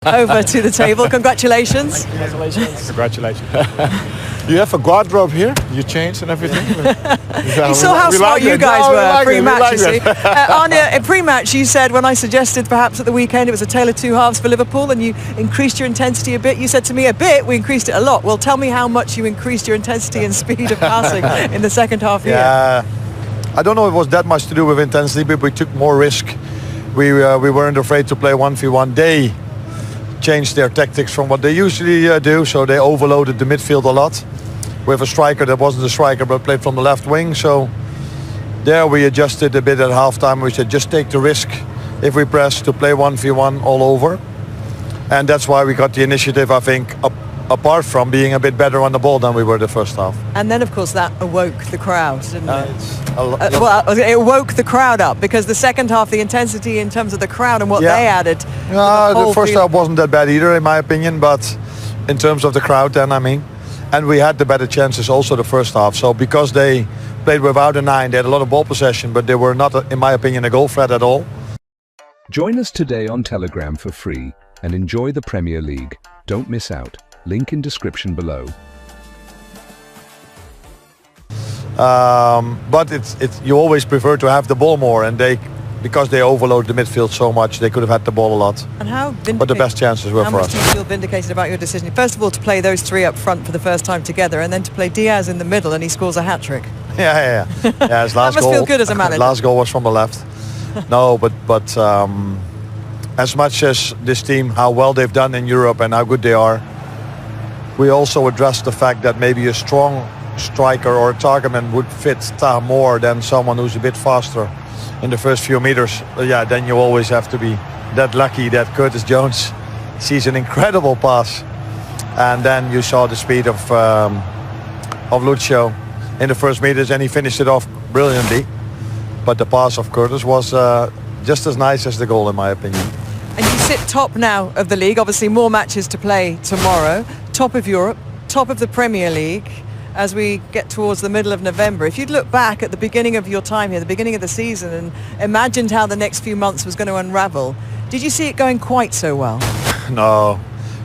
over to the table. Congratulations. Congratulations. Congratulations. You have a wardrobe here? You changed and everything? You saw how smart you guys were pre-match, you see. Arne, in pre-match you said, when I suggested perhaps at the weekend it was a tale of two halves for Liverpool and you increased your intensity a bit, you said to me, a bit? We increased it a lot. Well, tell me how much you increased your intensity and speed of passing in the second half here. Yeah, I don't know if it was that much to do with intensity, but we took more risk. We weren't afraid to play 1v1. They changed their tactics from what they usually do, so they overloaded the midfield a lot with a striker that wasn't a striker but played from the left wing. So there we adjusted a bit at halftime. We said just take the risk if we press to play 1v1 all over, and that's why we got the initiative, I think, apart from being a bit better on the ball than we were the first half. And then of course that awoke the crowd, didn't it? Well, it woke the crowd up, because the second half, the intensity in terms of the crowd and what they added. The first half wasn't that bad either in my opinion, but in terms of the crowd then, I mean. And we had the better chances also the first half. So because they played without a 9, they had a lot of ball possession, but they were not, in my opinion, a goal threat at all. Join us today on Telegram for free and enjoy the Premier League. Don't miss out. Link in description below. But you always prefer to have the ball more, and because they overload the midfield so much, they could have had the ball a lot. And how but the best chances were for us. How much do you feel vindicated about your decision? First of all, to play those three up front for the first time together, and then to play Diaz in the middle, and he scores a hat-trick. Yeah. His last that must feel good as a manager. Last goal was from the left. No, but as much as this team, how well they've done in Europe and how good they are, we also addressed the fact that maybe a strong striker or a target man would fit more than someone who's a bit faster in the first few meters. Then you always have to be that lucky that Curtis Jones sees an incredible pass, and then you saw the speed of Lucio in the first meters, and he finished it off brilliantly. But the pass of Curtis was just as nice as the goal, in my opinion. And you sit top now of the league, obviously more matches to play tomorrow, top of Europe, top of the Premier League as we get towards the middle of November. If you'd look back at the beginning of your time here, the beginning of the season, and imagined how the next few months was going to unravel, did you see it going quite so well? No.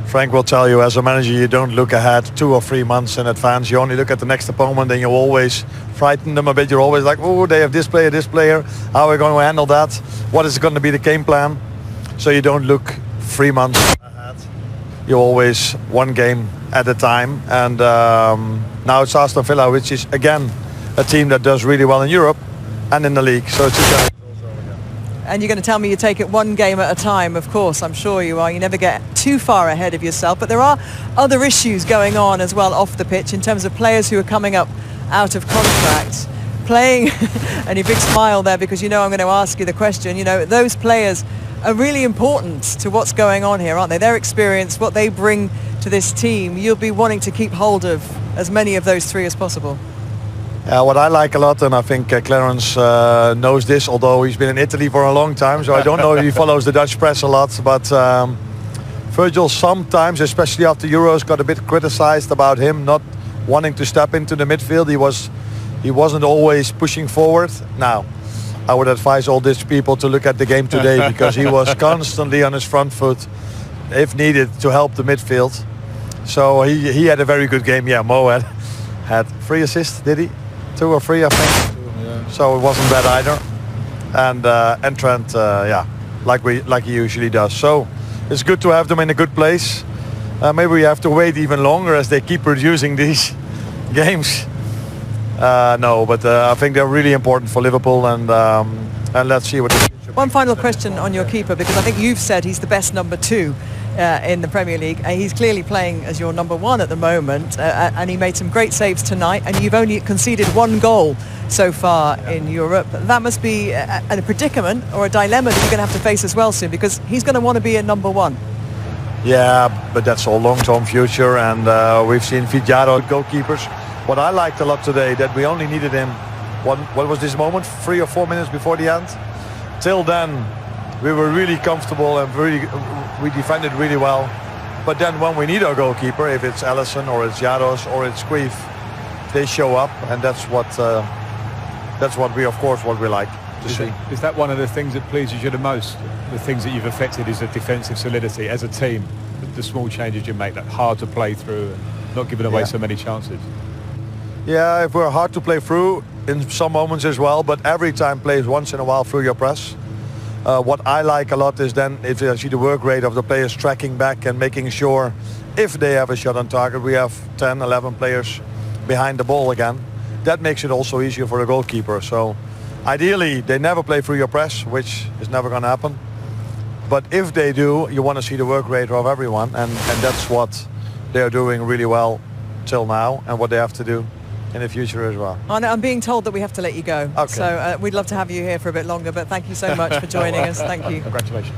Frank will tell you, as a manager, you don't look ahead 2 or 3 months in advance. You only look at the next opponent, and you always frighten them a bit. You're always like, oh, they have this player. How are we going to handle that? What is going to be the game plan? So you don't look 3 months ahead. You always one game at a time. And now it's Aston Villa, which is, again, a team that does really well in Europe and in the league. So it's a And you're going to tell me you take it one game at a time. Of course, I'm sure you are. You never get too far ahead of yourself. But there are other issues going on as well off the pitch in terms of players who are coming up out of contract, playing, and your big smile there because you know I'm going to ask you the question. You know, those players are really important to what's going on here, aren't they? Their experience, what they bring to this team, you'll be wanting to keep hold of as many of those three as possible. What I like a lot, and I think Clarence knows this, although he's been in Italy for a long time, so I don't know if he follows the Dutch press a lot, but Virgil sometimes, especially after Euros, got a bit criticized about him not wanting to step into the midfield. He wasn't always pushing forward. Now, I would advise all these people to look at the game today because he was constantly on his front foot, if needed, to help the midfield. So he had a very good game. Yeah, Mo had 3 assists, did he? 2 or 3, I think. Yeah. So it wasn't bad either. And Trent, like he usually does. So it's good to have them in a good place. Maybe we have to wait even longer as they keep producing these games. No, but I think they're really important for Liverpool, and let's see what. One final question on your keeper, because I think you've said he's the best number 2 in the Premier League. He's clearly playing as your number 1 at the moment, and he made some great saves tonight, and you've only conceded 1 goal so far in Europe. That must be a predicament or a dilemma that you're going to have to face as well soon, because he's going to want to be a number 1. Yeah, but that's all long-term future, and we've seen Vidjaro goalkeepers. What I liked a lot today, that we only needed him, what was this moment, 3 or 4 minutes before the end? Till then, we were really comfortable and we defended really well. But then when we need our goalkeeper, if it's Alisson or it's Jaros or it's Queef, they show up, and that's what we, of course, what we like. to see. Is that one of the things that pleases you the most? The things that you've affected is the defensive solidity as a team, the small changes you make, that hard to play through and not giving away so many chances. Yeah, if we're hard to play through in some moments as well, but every time plays once in a while through your press. What I like a lot is then if you see the work rate of the players tracking back and making sure if they have a shot on target, we have 10, 11 players behind the ball again. That makes it also easier for the goalkeeper. So ideally, they never play through your press, which is never going to happen. But if they do, you want to see the work rate of everyone, and that's what they're doing really well till now, and what they have to do in the future as well. Arne, I'm being told that we have to let you go. Okay. So we'd love to have you here for a bit longer, but thank you so much for joining us. Thank you. Congratulations.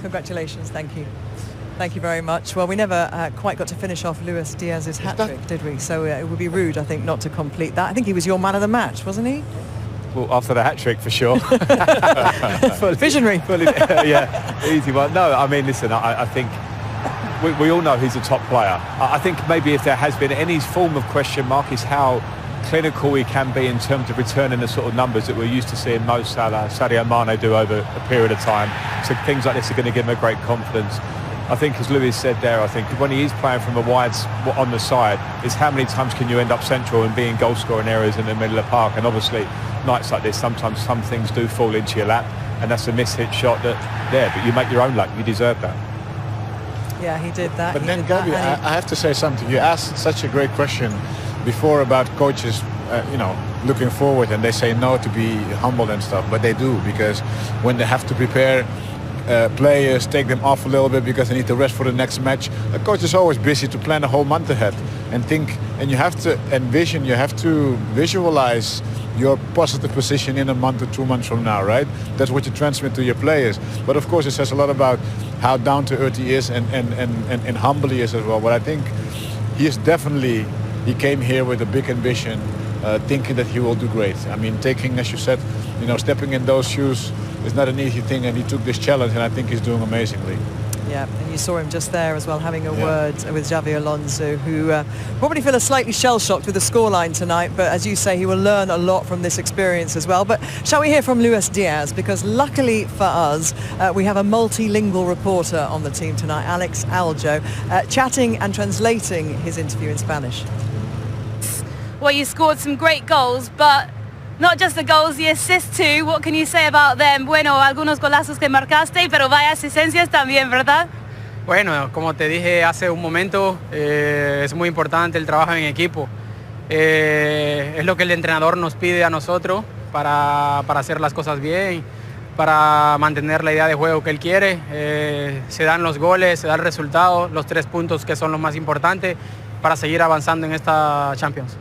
Congratulations, thank you. Thank you very much. Well, we never quite got to finish off Luis Diaz's hat-trick, did we? So it would be rude, I think, not to complete that. I think he was your man of the match, wasn't he? Well, after the hat-trick, for sure. Visionary. Yeah, easy one. No, I mean, listen, I think we all know he's a top player. I think maybe if there has been any form of question mark is how clinical he can be in terms of returning the sort of numbers that we're used to seeing Mo Salah, Sadio Mane do over a period of time. So things like this are going to give him a great confidence. I think, as Luis said there, I think when he is playing from a wide on the side, is how many times can you end up central and be in goal-scoring areas in the middle of the park? And obviously, nights like this, sometimes some things do fall into your lap, and that's a mishit shot that there. But you make your own luck. You deserve that. Yeah, he did that. But then, Gabi, I have to say something. You asked such a great question before about coaches, looking forward, and they say no to be humble and stuff, but they do, because when they have to prepare players, take them off a little bit because they need to rest for the next match, a coach is always busy to plan a whole month ahead and think, and you have to envision, you have to visualize your positive position in a month or 2 months from now, right? That's what you transmit to your players. But of course it says a lot about how down to earth he is and humble he is as well. But I think he came here with a big ambition, thinking that he will do great. I mean, taking, as you said, stepping in those shoes is not an easy thing, and he took this challenge, and I think he's doing amazingly. Yeah, and you saw him just there as well, having a word with Xabi Alonso, who probably feel slightly shell-shocked with the scoreline tonight, but as you say, he will learn a lot from this experience as well. But shall we hear from Luis Diaz? Because luckily for us, we have a multilingual reporter on the team tonight, Alex Aljo, chatting and translating his interview in Spanish. Well, you scored some great goals, but not just the goals, the assists too. What can you say about them? Bueno, algunos golazos que marcaste, pero vaya asistencias también, ¿verdad? Bueno, como te dije hace un momento, es muy importante el trabajo en equipo. Es lo que el entrenador nos pide a nosotros para hacer las cosas bien, para mantener la idea de juego que él quiere. Se dan los goles, se da el resultado, los 3 puntos que son los más importantes para seguir avanzando en esta Champions.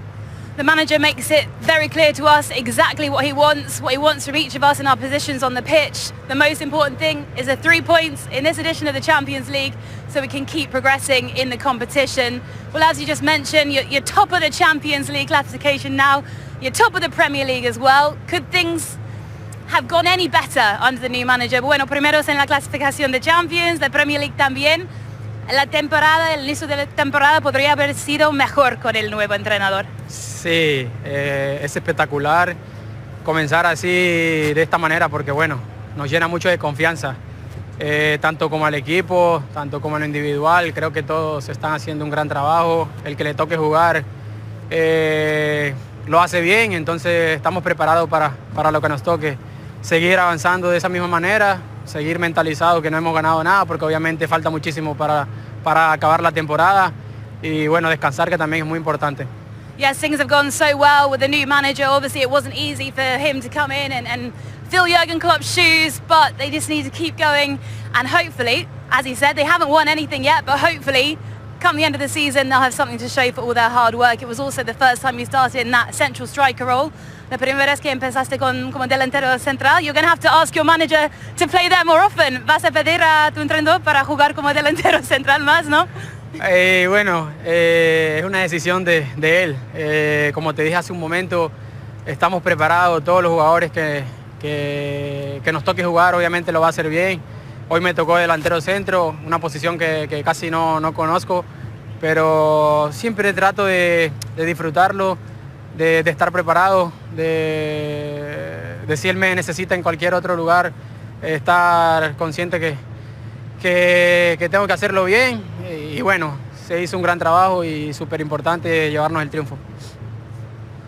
The manager makes it very clear to us exactly what he wants from each of us in our positions on the pitch. The most important thing is the 3 points in this edition of the Champions League so we can keep progressing in the competition. Well, as you just mentioned, you're top of the Champions League classification now. You're top of the Premier League as well. Could things have gone any better under the new manager? Bueno, primeros en la clasificación de Champions, de Premier League también. El inicio de la temporada podría haber sido mejor con el nuevo entrenador. Sí, es espectacular comenzar así de esta manera porque bueno, nos llena mucho de confianza, tanto como al equipo, tanto como en lo individual. Creo que todos están haciendo un gran trabajo. El que le toque jugar lo hace bien, entonces estamos preparados para lo que nos toque. Seguir avanzando de esa misma manera, seguir mentalizados que no hemos ganado nada porque obviamente falta muchísimo para acabar la temporada y bueno, descansar que también es muy importante. Yes, things have gone so well with the new manager. Obviously it wasn't easy for him to come in and fill Jurgen Klopp's shoes, but they just need to keep going and hopefully, as he said, they haven't won anything yet, but hopefully come the end of the season they'll have something to show for all their hard work. It was also the first time you started in that central striker role. La primera vez que empezaste como delantero central. You're going to have to ask your manager to play there more often. ¿Vas a pedir a tu entrenador para jugar como delantero central más, no? Bueno, es una decisión de él. Como te dije hace un momento, estamos preparados, todos los jugadores que nos toque jugar obviamente lo va a hacer bien. Hoy me tocó delantero centro, una posición que casi no conozco, pero siempre trato de disfrutarlo, estar preparado, de si él me necesita en cualquier otro lugar, estar consciente que tengo que hacerlo bien y bueno, se hizo un gran trabajo y súper importante llevarnos el triunfo.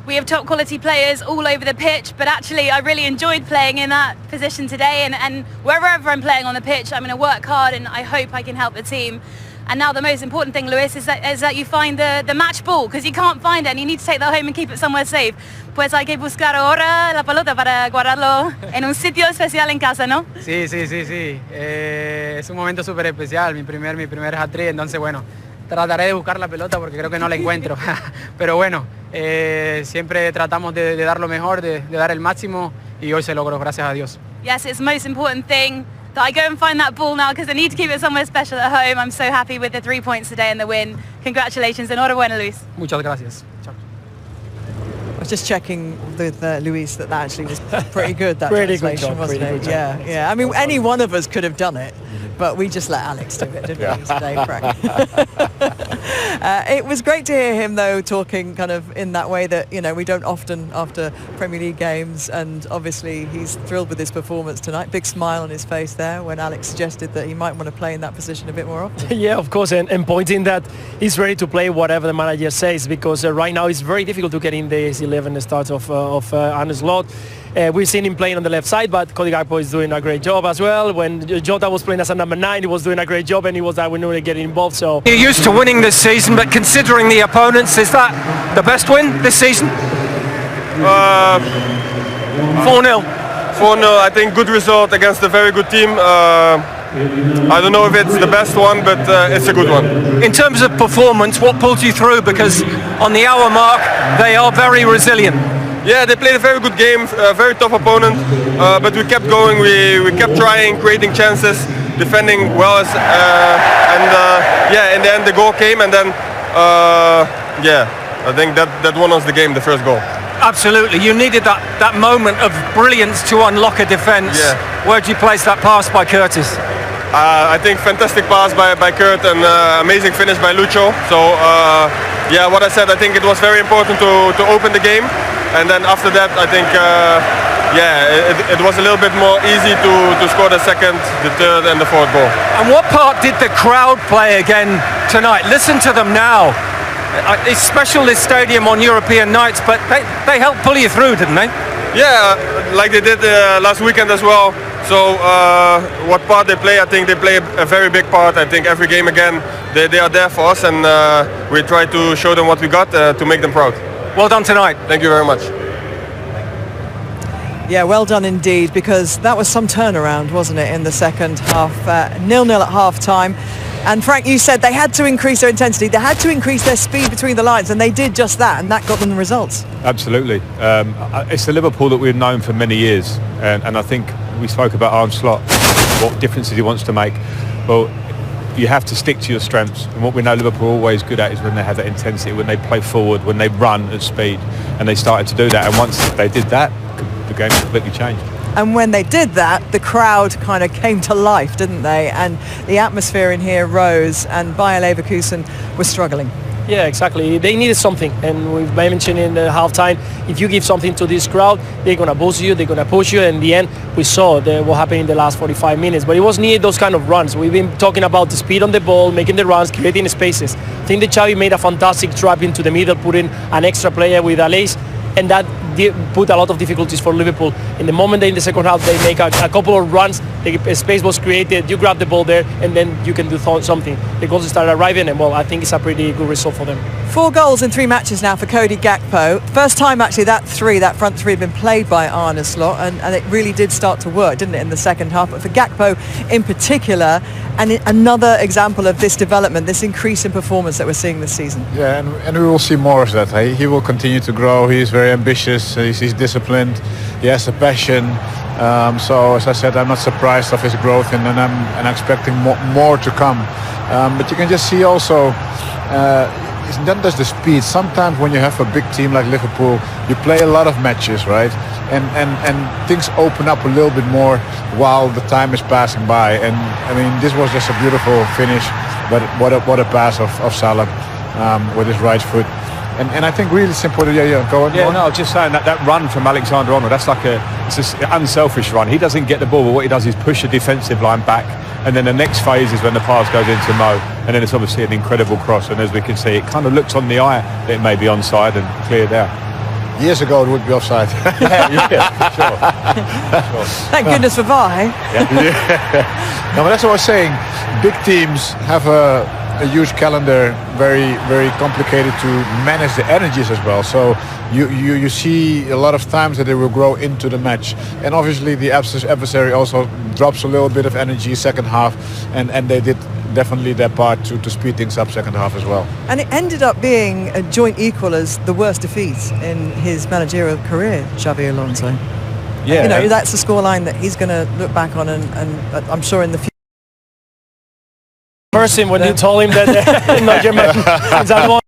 We have top quality players all over the pitch, but actually I really enjoyed playing in that position today, and wherever I'm playing on the pitch, I'm going to work hard and I hope I can help the team. And now the most important thing, Luis, is that you find the match ball, because you can't find it and you need to take that home and keep it somewhere safe. Pues hay que buscar ahora la pelota para guardarlo en un sitio especial en casa, ¿no? Sí. Es un momento súper especial, mi primer hat-trick, entonces bueno, trataré de buscar la pelota porque creo que no la encuentro. Pero bueno, siempre tratamos de dar lo mejor, de dar el máximo y hoy se logró, gracias a Dios. Yes, it's the most important thing that I go and find that ball now because I need to keep it somewhere special at home. I'm so happy with the 3 points today and the win. Congratulations, enhorabuena, Luis. Muchas gracias. Chao. I was just checking with Luis that actually was pretty good, that Pretty good translation, job, wasn't pretty it? good job. Yeah. I mean, any one of us could have done it, but we just let Alex do it, didn't we, today, Frank? It was great to hear him, though, talking kind of in that way that, you know, we don't often after Premier League games, and obviously he's thrilled with his performance tonight. Big smile on his face there when Alex suggested that he might want to play in that position a bit more often. Yeah, of course, and pointing that he's ready to play whatever the manager says, because right now it's very difficult to get in the 11 starts of Arne's lot. We've seen him playing on the left side, but Cody Gakpo is doing a great job as well. When Jota was playing as a number 9, he was doing a great job, and he was that we knew to get involved. So you're used to winning this season, but considering the opponents, is that the best win this season? 4-0. 4-0. I think good result against a very good team. I don't know if it's the best one, but it's a good one. In terms of performance, what pulled you through? Because on the hour mark, they are very resilient. Yeah, they played a very good game, a very tough opponent, but we kept going, we kept trying, creating chances, defending well, in the end the goal came, and then I think that won us the game, the first goal. Absolutely, you needed that moment of brilliance to unlock a defence. Yeah. Where'd you place that pass by Curtis? I think fantastic pass by Kurt and amazing finish by Lucho. So what I said, I think it was very important to open the game. And then after that, I think, it was a little bit more easy to score the second, the third and the fourth goal. And what part did the crowd play again tonight? Listen to them now. It's special, this stadium on European nights, but they helped pull you through, didn't they? Yeah, like they did last weekend as well. So what part they play, I think they play a very big part. I think every game again, they are there for us, and we try to show them what we got to make them proud. Well done tonight. Thank you very much. Yeah, well done indeed, because that was some turnaround, wasn't it, in the second half? 0-0 at half-time. And Frank, you said they had to increase their intensity, they had to increase their speed between the lines, and they did just that, and that got them the results. Absolutely. It's the Liverpool that we've known for many years, and I think we spoke about Arne Slot, what differences he wants to make. Well, you have to stick to your strengths, and what we know Liverpool are always good at is when they have that intensity, when they play forward, when they run at speed, and they started to do that, and once they did that, the game completely changed. And when they did that, the crowd kind of came to life, didn't they? And the atmosphere in here rose, and Bayer Leverkusen was struggling. yeah, exactly. They needed something, and we've mentioned in the halftime, if you give something to this crowd, they're gonna boost you, they're gonna push you. And in the end, we saw what happened in the last 45 minutes. But it was needed those kind of runs. We've been talking about the speed on the ball, making the runs, creating spaces. I think that Xabi made a fantastic trap into the middle, putting an extra player with Aleix, and that put a lot of difficulties for Liverpool. In the moment in the second half, they make a couple of runs, the space was created, you grab the ball there, and then you can do something. The goals start arriving, and well, I think it's a pretty good result for them. 4 goals in 3 matches now for Cody Gakpo. First time actually that front three had been played by Arne Slot, and it really did start to work, didn't it, in the second half. But for Gakpo in particular, and another example of this development, this increase in performance that we're seeing this season. Yeah, and we will see more of that. He will continue to grow. He's very ambitious. He's disciplined. He has a passion. So as I said, I'm not surprised of his growth, and I'm expecting more to come. But you can just see also, it's not just the speed. Sometimes when you have a big team like Liverpool, you play a lot of matches, right? And things open up a little bit more while the time is passing by. And I mean, this was just a beautiful finish. But what a pass of Salah with his right foot. And I think really simple. Go on. Yeah, no, I was just saying that run from Alexander-Arnold, that's like it's an unselfish run. He doesn't get the ball, but what he does is push the defensive line back, and then the next phase is when the pass goes into Mo, and then it's obviously an incredible cross, and as we can see, it kind of looks on the eye that it may be onside and cleared out. Years ago it would be offside. Yeah, sure. Thank goodness for VAR. No, but that's what I was saying. Big teams have a huge calendar, very, very complicated to manage the energies as well. So you see a lot of times that they will grow into the match, and obviously the adversary also drops a little bit of energy second half, and they did definitely their part to speed things up second half as well. And it ended up being a joint equal as the worst defeat in his managerial career, Xabi Alonso. Yeah, you know, that's a scoreline that he's going to look back on, and I'm sure in the future. Person when you told him that no German.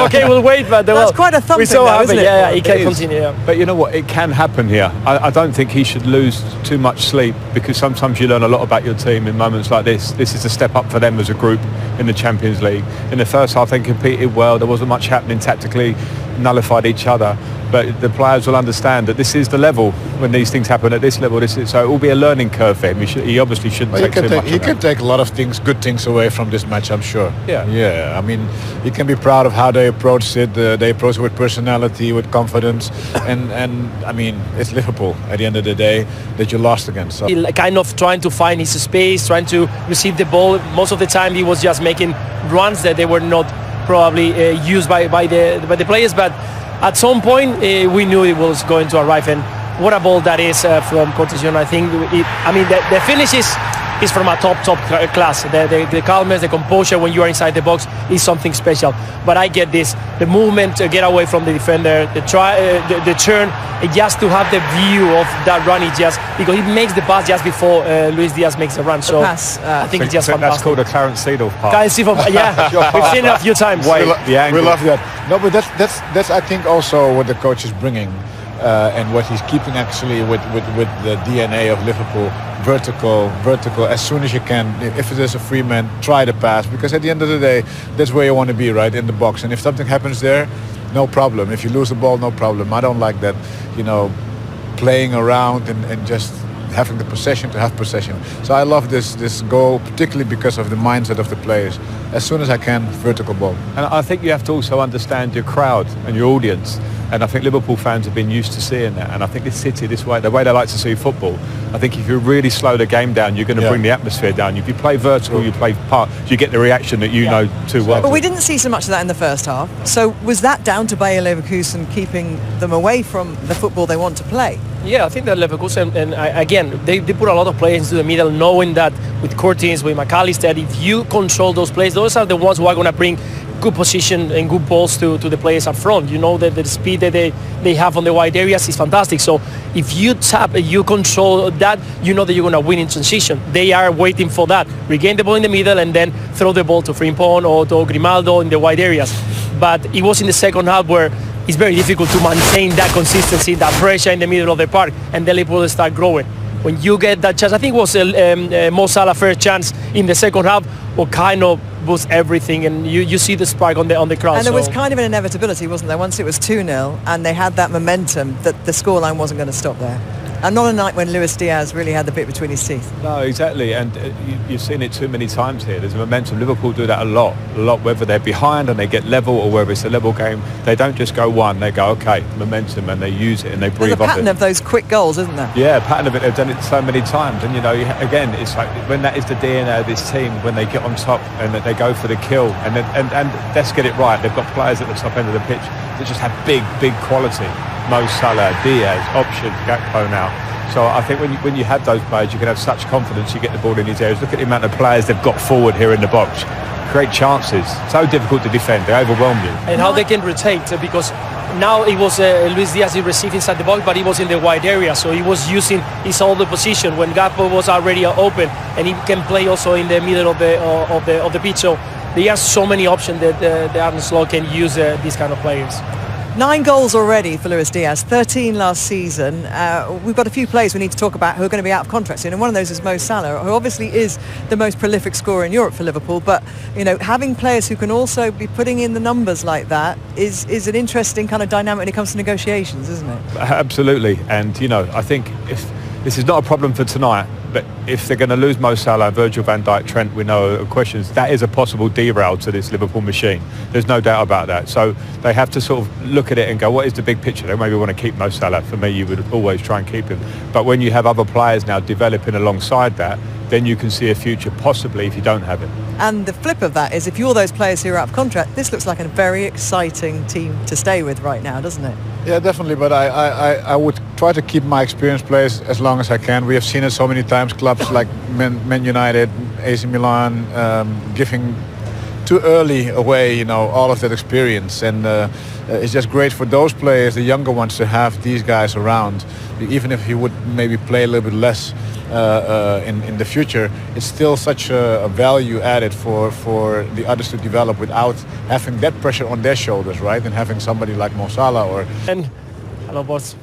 Okay, we'll wait, but that's quite a thumping, though, isn't it? Yeah, he can continue. Yeah. But you know what? It can happen here. I don't think he should lose too much sleep, because sometimes you learn a lot about your team in moments like this. This is a step up for them as a group in the Champions League. In the first half, they competed well. There wasn't much happening tactically, nullified each other. But the players will understand that this is the level when these things happen at this level. So it will be a learning curve for him. He obviously shouldn't take too much. He can take a lot of good things away from this match, I'm sure. Yeah. I mean, he can be proud of how they approached it. They approached it with personality, with confidence, and I mean, it's Liverpool at the end of the day that you lost against. So. He kind of trying to find his space, trying to receive the ball. Most of the time, he was just making runs that they were not probably used by the players, but. At some point, we knew it was going to arrive, and what a ball that is from Cortison. I think, the finish is from a top class. The calmness, the composure when you are inside the box is something special. But I get this, the movement to get away from the defender, the turn, just to have the view of that run, because he makes the pass just before Luis Diaz makes the run. So pass, I think it's just fantastic. That's called a Clarence Seedorf pass. Clarence Seedorf, yeah, we've seen it a few times. We love that. No, but that's I think also what the coach is bringing, and what he's keeping actually with the DNA of Liverpool. Vertical. As soon as you can. If it is a free man, try the pass, because at the end of the day, that's where you want to be, right, in the box. And if something happens there, no problem. If you lose the ball, no problem. I don't like that, playing around and just having the possession to have possession. So I love this goal, particularly because of the mindset of the players. As soon as I can, vertical ball. And I think you have to also understand your crowd and your audience. And I think Liverpool fans have been used to seeing that. And I think this city, the way they like to see football, I think if you really slow the game down, you're going to bring the atmosphere down. If you play vertical, you play part, you get the reaction that you know too well. But we didn't see so much of that in the first half. So was that down to Bayer Leverkusen keeping them away from the football they want to play? Yeah, I think that Leverkusen, and again, they put a lot of players into the middle, knowing that with Curtis, with McAllister, if you control those players, those are the ones who are going to bring good position and good balls to the players up front. You know that the speed that they have on the wide areas is fantastic. So if you you control that, you know that you're going to win in transition. They are waiting for that. Regain the ball in the middle and then throw the ball to Frimpong or to Grimaldo in the wide areas. But it was in the second half where it's very difficult to maintain that consistency, that pressure in the middle of the park, and then Liverpool start growing. When you get that chance, I think it was Mo Salah's first chance in the second half, or kind of boost everything, and you see the spark on the crowd. And there was kind of an inevitability, wasn't there? Once it was 2-0 and they had that momentum, that the scoreline wasn't going to stop there. And not a night when Luis Diaz really had the bit between his teeth. No, exactly. And you've seen it too many times here. There's a momentum. Liverpool do that a lot, whether they're behind and they get level or whether it's a level game. They don't just go one. They go, okay, momentum, and they use it and they breathe off it. There's a pattern of those quick goals, isn't there? Yeah, pattern of it. They've done it so many times. And, again, it's like when that is the DNA of this team, when they get on top and they go for the kill. And let's get it right. They've got players at the top end of the pitch that just have big quality. Mo Salah, Diaz, options, Gakpo now. So I think when you have those players, you can have such confidence. You get the ball in these areas. Look at the amount of players they've got forward here in the box. Create chances. So difficult to defend. They overwhelm you. And how they can rotate, because now it was Luis Diaz, he received inside the box, but he was in the wide area, so he was using his older position when Gakpo was already open, and he can play also in the middle of the pitch. So there are so many options that the Arne Slot can use these kind of players. 9 goals already for Luis Diaz, 13 last season. We've got a few players we need to talk about who are going to be out of contract soon, and one of those is Mo Salah, who obviously is the most prolific scorer in Europe for Liverpool. But having players who can also be putting in the numbers like that is an interesting kind of dynamic when it comes to negotiations, isn't it? Absolutely, and I think if this is not a problem for tonight, but if they're going to lose Mo Salah, Virgil van Dijk, Trent, we know questions, that is a possible derail to this Liverpool machine. There's no doubt about that. So they have to sort of look at it and go, what is the big picture? They maybe want to keep Mo Salah. For me, you would always try and keep him. But when you have other players now developing alongside that, then you can see a future possibly if you don't have it. And the flip of that is if you're those players who are out of contract, this looks like a very exciting team to stay with right now, doesn't it? Yeah, definitely, but I would try to keep my experienced players as long as I can. We have seen it so many times, clubs like Man United, AC Milan, giving too early away, all of that experience. And it's just great for those players, the younger ones, to have these guys around. Even if he would maybe play a little bit less in the future, it's still such a value added for the others to develop without having that pressure on their shoulders, right? And having somebody like Mo Salah or... Hello, boss.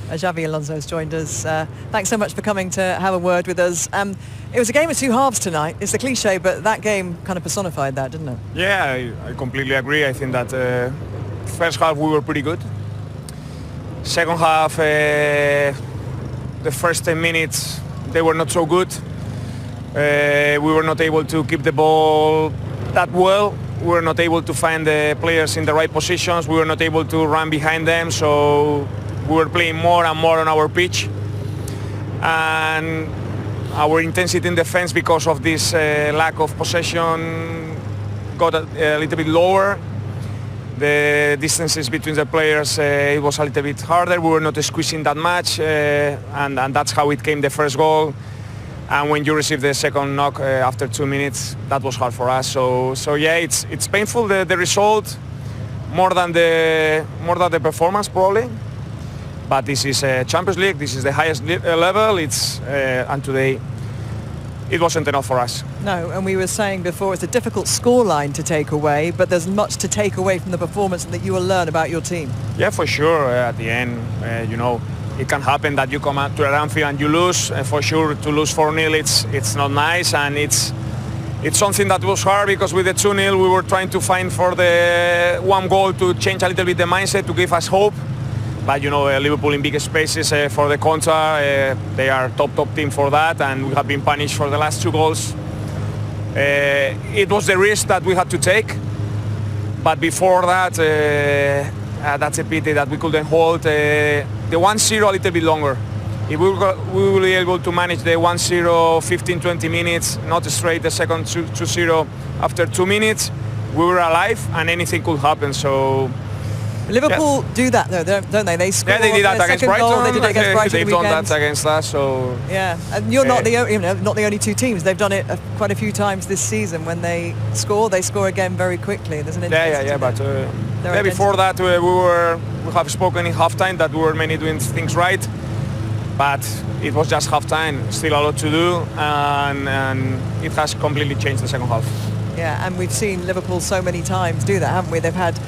Xabi Alonso has joined us. Thanks so much for coming to have a word with us. It was a game of two halves tonight. It's the cliche, but that game kind of personified that, didn't it? Yeah, I completely agree. I think that first half we were pretty good. Second half, the first 10 minutes, they were not so good. We were not able to keep the ball that well. We were not able to find the players in the right positions. We were not able to run behind them, so we were playing more and more on our pitch. And our intensity in defense, because of this lack of possession, got a little bit lower. The distances between the players, it was a little bit harder. We were not squeezing that much, and that's how it came, the first goal. And when you receive the second knock after 2 minutes, that was hard for us. So yeah, it's painful, the result, more than the performance probably. But this is a Champions League. This is the highest level. And today it wasn't enough for us. No, and we were saying before it's a difficult scoreline to take away, but there's much to take away from the performance and that you will learn about your team. Yeah, for sure. At the end, it can happen that you come out to Anfield and you lose. For sure, to lose 4-0, it's not nice, and it's something that was hard because with the 2-0 we were trying to find for the one goal to change a little bit the mindset, to give us hope. But Liverpool in big spaces for the contra, they are top team for that, and we have been punished for the last 2 goals. It was the risk that we had to take, but before that, that's a pity that we couldn't hold the 1-0 a little bit longer. If we will be able to manage the 1-0 15-20 minutes, not straight the second 2-0 after 2 minutes, we were alive and anything could happen. So Liverpool do that though, don't they? They score. Yeah, they did that against Brighton. Goal, they did it against Brighton. They've done that against us. So yeah, and you're not the only two teams. They've done it quite a few times this season. When they score again very quickly. There's an yeah. But before that, we have spoken in halftime that we were mainly doing things right, but it was just halftime. Still a lot to do, and it has completely changed the second half. Yeah, and we've seen Liverpool so many times do that, haven't we? They've had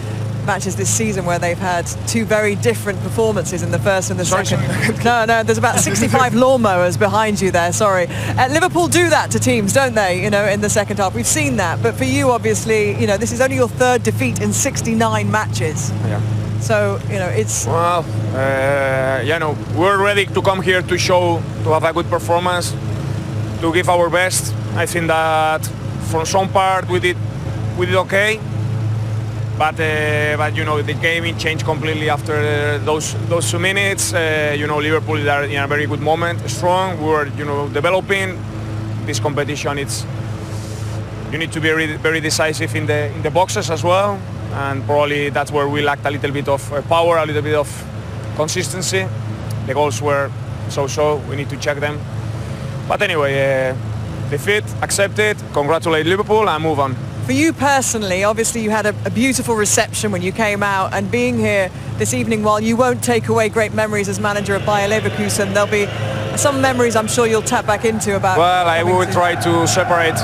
matches this season where they've had 2 very different performances in the first and the second. No, there's about 65 lawnmowers behind you there, sorry. Liverpool do that to teams, don't they, in the second half? We've seen that, but for you, obviously, this is only your 3rd defeat in 69 matches. Yeah. So, it's... Well, we're ready to come here to have a good performance, to give our best. I think that from some part we did okay. But the game changed completely after those 2 minutes. Liverpool are in a very good moment, strong. We were developing this competition. You need to be very decisive in the boxes as well, and probably that's where we lacked a little bit of power, a little bit of consistency. The goals were so. We need to check them. But anyway, defeat accepted. Congratulate Liverpool and move on. For you personally, obviously you had a beautiful reception when you came out, and being here this evening, while you won't take away great memories as manager of Bayer Leverkusen, there'll be some memories I'm sure you'll tap back into about... Well, I will try to separate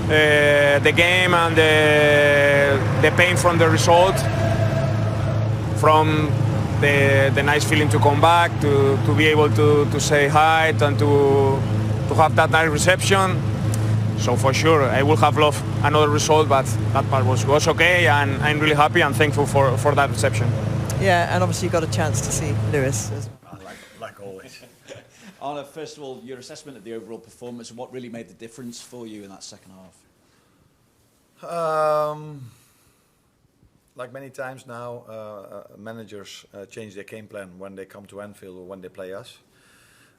the game and the pain from the result. from the nice feeling to come back, to be able to say hi and to have that nice reception. So for sure, I would have loved another result, but that part was okay, and I'm really happy and thankful for that reception. Yeah, and obviously you got a chance to see Luis as well. Like always. Arne, first of all, your assessment of the overall performance and what really made the difference for you in that second half? Like many times now, managers change their game plan when they come to Anfield or when they play us.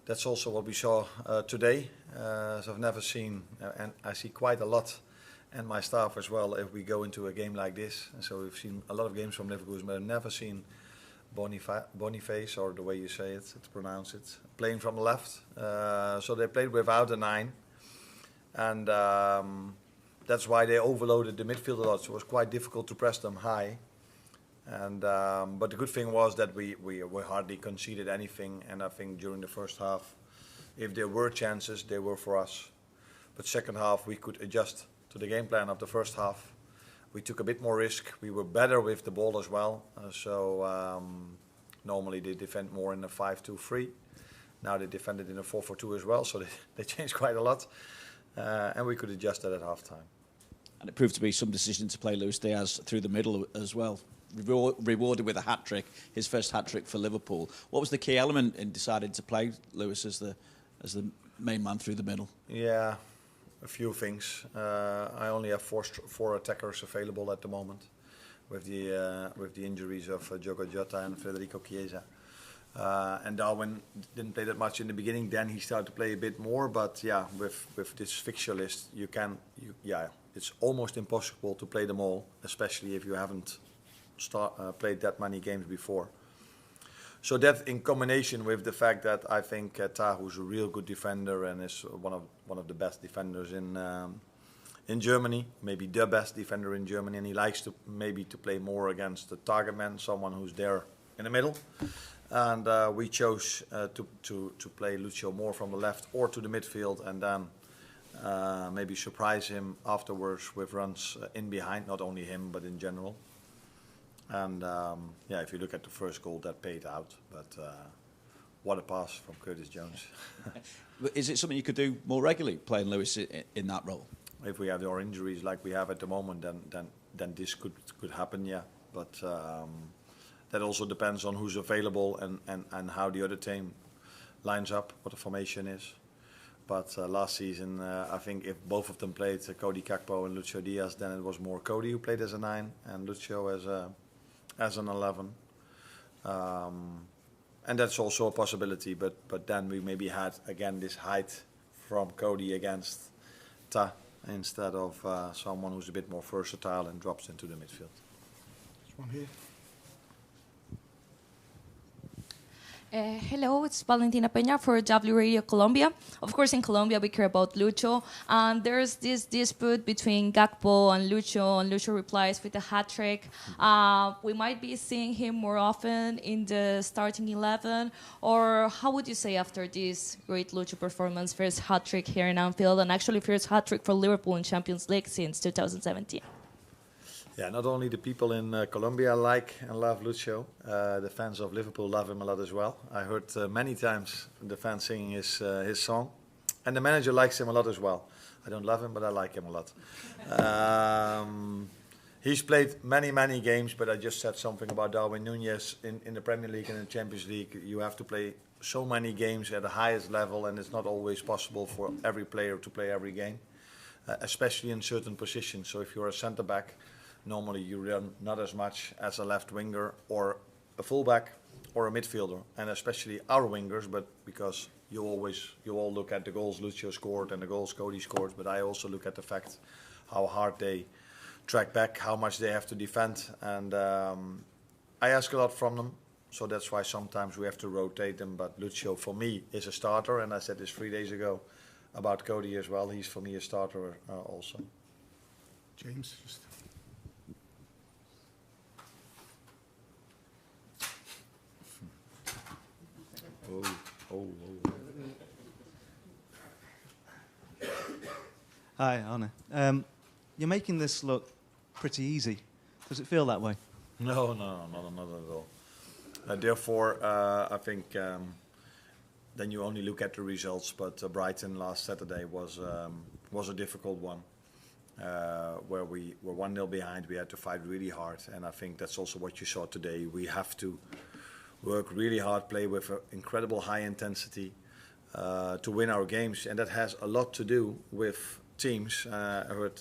That's also what we saw today. So I've never seen, and I see quite a lot, and my staff as well, if we go into a game like this. And so we've seen a lot of games from Liverpool, but I've never seen Boniface, or the way you say it, to pronounce it, playing from the left. So they played without a 9. And that's why they overloaded the midfield a lot. So it was quite difficult to press them high. And but the good thing was that we hardly conceded anything. And I think during the first half, if there were chances, they were for us. But second half, we could adjust to the game plan of the first half. We took a bit more risk. We were better with the ball as well. So normally they defend more in a 5-2-3. Now they defended in a 4-4-2 as well. So they changed quite a lot. And we could adjust that at half-time. And it proved to be some decision to play Luis Diaz through the middle as well. Rewarded with a hat-trick, his first hat-trick for Liverpool. What was the key element in deciding to play Luis as the main man through the middle? Yeah, a few things. I only have four attackers available at the moment, with the injuries of Diogo Jota and Federico Chiesa. And Darwin didn't play that much in the beginning. Then he started to play a bit more. But yeah, with this fixture list, it's almost impossible to play them all, especially if you haven't played that many games before. So that, in combination with the fact that I think Tahu's a real good defender and is one of the best defenders in Germany, maybe the best defender in Germany, and he likes to play more against the target man, someone who's there in the middle. And we chose to play Lucio more from the left or to the midfield, and then maybe surprise him afterwards with runs in behind, not only him but in general. And if you look at the first goal, that paid out. But what a pass from Curtis Jones. Is it something you could do more regularly, playing Luis in that role? If we have our injuries like we have at the moment, then this could happen, yeah. But that also depends on who's available and how the other team lines up, what the formation is. But last season, I think if both of them played, Cody Gakpo and Lucio Diaz, then it was more Cody who played as a 9 and Lucio as an 11. And that's also a possibility, but then we maybe had, again, this height from Cody against Ta, instead of someone who's a bit more versatile and drops into the midfield. This one here. Hello, it's Valentina Peña for W Radio Colombia. Of course, in Colombia, we care about Lucho. And there's this dispute between Gakpo and Lucho replies with a hat-trick. We might be seeing him more often in the starting 11. Or how would you say after this great Lucho performance, first hat-trick here in Anfield, and actually first hat-trick for Liverpool in Champions League since 2017? Yeah, not only the people in Colombia like and love Lucho, the fans of Liverpool love him a lot as well. I heard many times the fans singing his song. And the manager likes him a lot as well. I don't love him, but I like him a lot. He's played many games, but I just said something about Darwin Núñez in the Premier League and in the Champions League. You have to play so many games at the highest level, and it's not always possible for every player to play every game, especially in certain positions. So if you're a centre-back, normally you run not as much as a left winger or a fullback or a midfielder, and especially our wingers, but because you all look at the goals Lucio scored and the goals Cody scored, but I also look at the fact how hard they track back, how much they have to defend, and I ask a lot from them, so that's why sometimes we have to rotate them. But Lucio for me is a starter, and I said this 3 days ago about Cody as well. He's for me a starter also. James. Hi, Arne. You're making this look pretty easy. Does it feel that way? No, not at all. Therefore, I think then you only look at the results. But Brighton last Saturday was a difficult one, where we were 1-0 behind. We had to fight really hard, and I think that's also what you saw today. We have to work really hard, play with incredible high intensity to win our games, and that has a lot to do with teams. I heard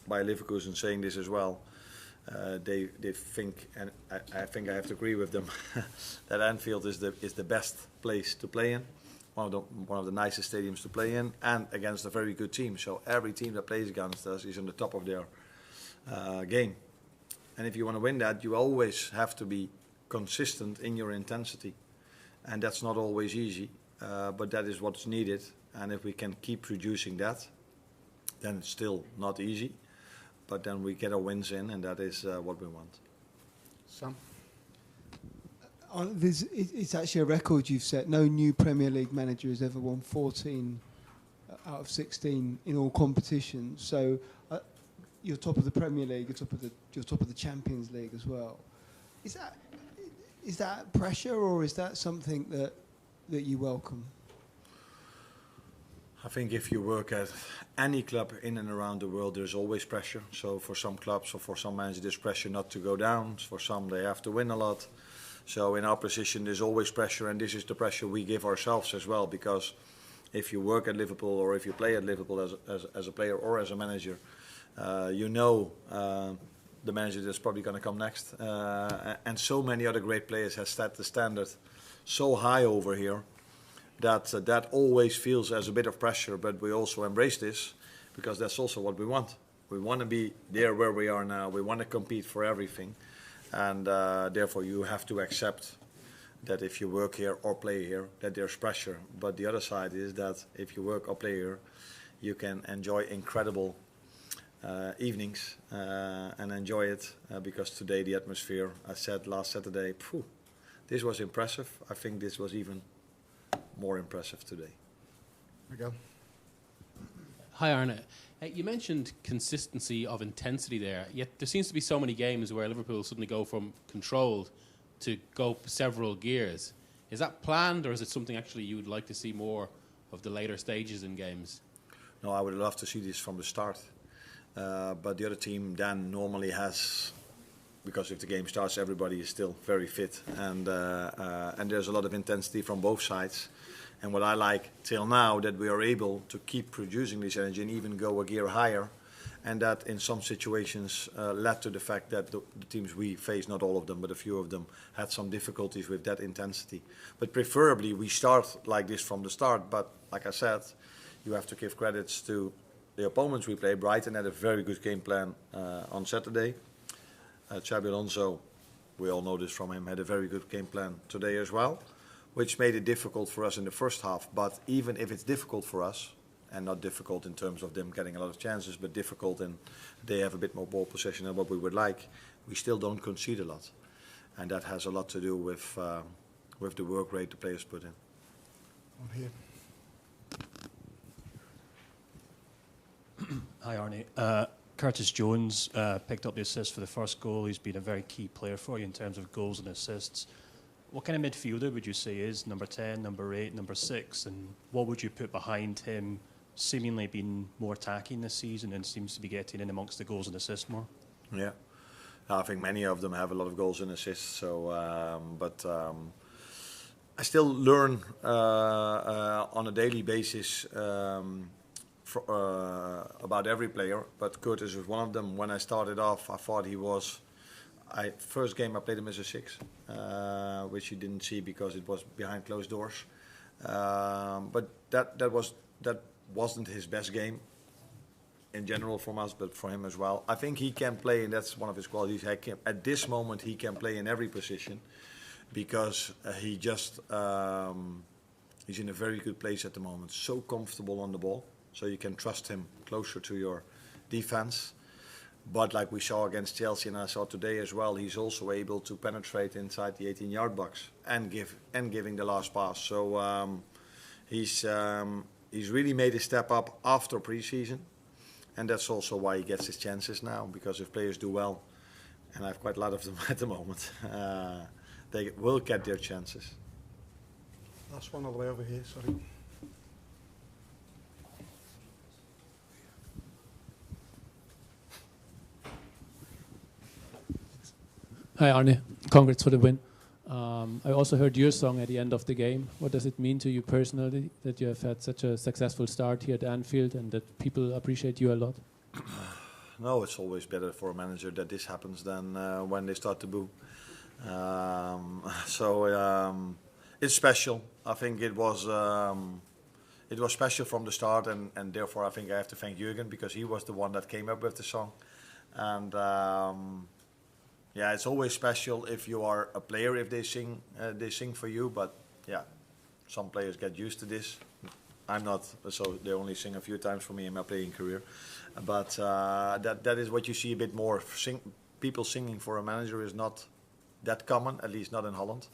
Bayer Leverkusen saying this as well. They think, and I think I have to agree with them, that Anfield is the best place to play in, one of the nicest stadiums to play in, and against a very good team. So every team that plays against us is on the top of their game, and if you want to win that, you always have to be consistent in your intensity, and that's not always easy, but that is what's needed. And if we can keep producing that, then it's still not easy. But then we get our wins in, and that is what we want. Sam? It's actually a record you've set. No new Premier League manager has ever won 14 out of 16 in all competitions. So you're top of the Premier League, you're top of the Champions League as well. Is that pressure, or is that something that you welcome? I think if you work at any club in and around the world, there's always pressure. So for some clubs or for some managers, there's pressure not to go down. For some, they have to win a lot. So in our position, there's always pressure, and this is the pressure we give ourselves as well. Because if you work at Liverpool, or if you play at Liverpool as a player or as a manager, you know the manager that's probably going to come next. And so many other great players have set the standard so high over here, that always feels as a bit of pressure, but we also embrace this because that's also what we want. We want to be there where we are now. We want to compete for everything, and therefore you have to accept that if you work here or play here, that there's pressure. But the other side is that if you work or play here, you can enjoy incredible evenings and enjoy it because today the atmosphere, I said last Saturday, this was impressive. I think this was even more impressive today. Miguel. Hi Arne. You mentioned consistency of intensity there, yet there seems to be so many games where Liverpool suddenly go from controlled to go several gears. Is that planned, or is it something actually you would like to see more of the later stages in games? No, I would love to see this from the start. But the other team then normally has, because if the game starts, everybody is still very fit, and there's a lot of intensity from both sides. And what I like till now, that we are able to keep producing this energy and even go a gear higher, and that in some situations led to the fact that the teams we face, not all of them, but a few of them, had some difficulties with that intensity. But preferably we start like this from the start. But like I said, you have to give credits to the opponents we play. Brighton had a very good game plan on Saturday. Xabi Alonso, we all know this from him, had a very good game plan today as well, which made it difficult for us in the first half. But even if it's difficult for us, and not difficult in terms of them getting a lot of chances, but difficult in they have a bit more ball possession than what we would like, we still don't concede a lot. And that has a lot to do with the work rate the players put in. On here. Hi Arne. Curtis Jones picked up the assist for the first goal. He's been a very key player for you in terms of goals and assists. What kind of midfielder would you say is number 10, number 8, number 6, and what would you put behind him, seemingly being more attacking this season and seems to be getting in amongst the goals and assists more? Yeah, I think many of them have a lot of goals and assists. So, I still learn on a daily basis about every player, but Curtis was one of them. When I started off, I thought he was. First game I played him as a 6, which you didn't see because it was behind closed doors. But that wasn't his best game in general from us, but for him as well. I think he can play, and that's one of his qualities. At this moment, he can play in every position because he just he's in a very good place at the moment. So comfortable on the ball, so you can trust him closer to your defense. But like we saw against Chelsea, and I saw today as well, he's also able to penetrate inside the 18-yard box and giving the last pass. So he's really made a step up after pre-season, and that's also why he gets his chances now. Because if players do well and I have quite a lot of them at the moment. They will get their chances. Last one all the way over here, sorry. Hi Arne, congrats for the win. I also heard your song at the end of the game. What does it mean to you personally that you have had such a successful start here at Anfield and that people appreciate you a lot? No, it's always better for a manager that this happens than when they start to boo. It's special. I think it was special from the start, and therefore I think I have to thank Jürgen because he was the one that came up with the song. And yeah, it's always special if you are a player if they sing for you. But yeah, some players get used to this. I'm not, so they only sing a few times for me in my playing career. But that is what you see a bit more. People singing for a manager is not that common, at least not in Holland.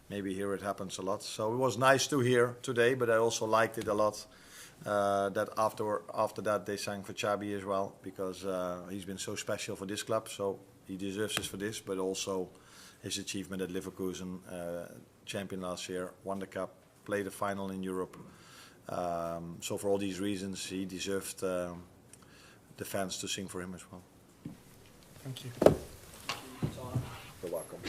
Maybe here it happens a lot. So it was nice to hear today, but I also liked it a lot that after that they sang for Xabi as well, because he's been so special for this club. So he deserves this for this, but also his achievement at Leverkusen, champion last year, won the cup, played the final in Europe. So for all these reasons, he deserved the fans to sing for him as well. Thank you. You're welcome.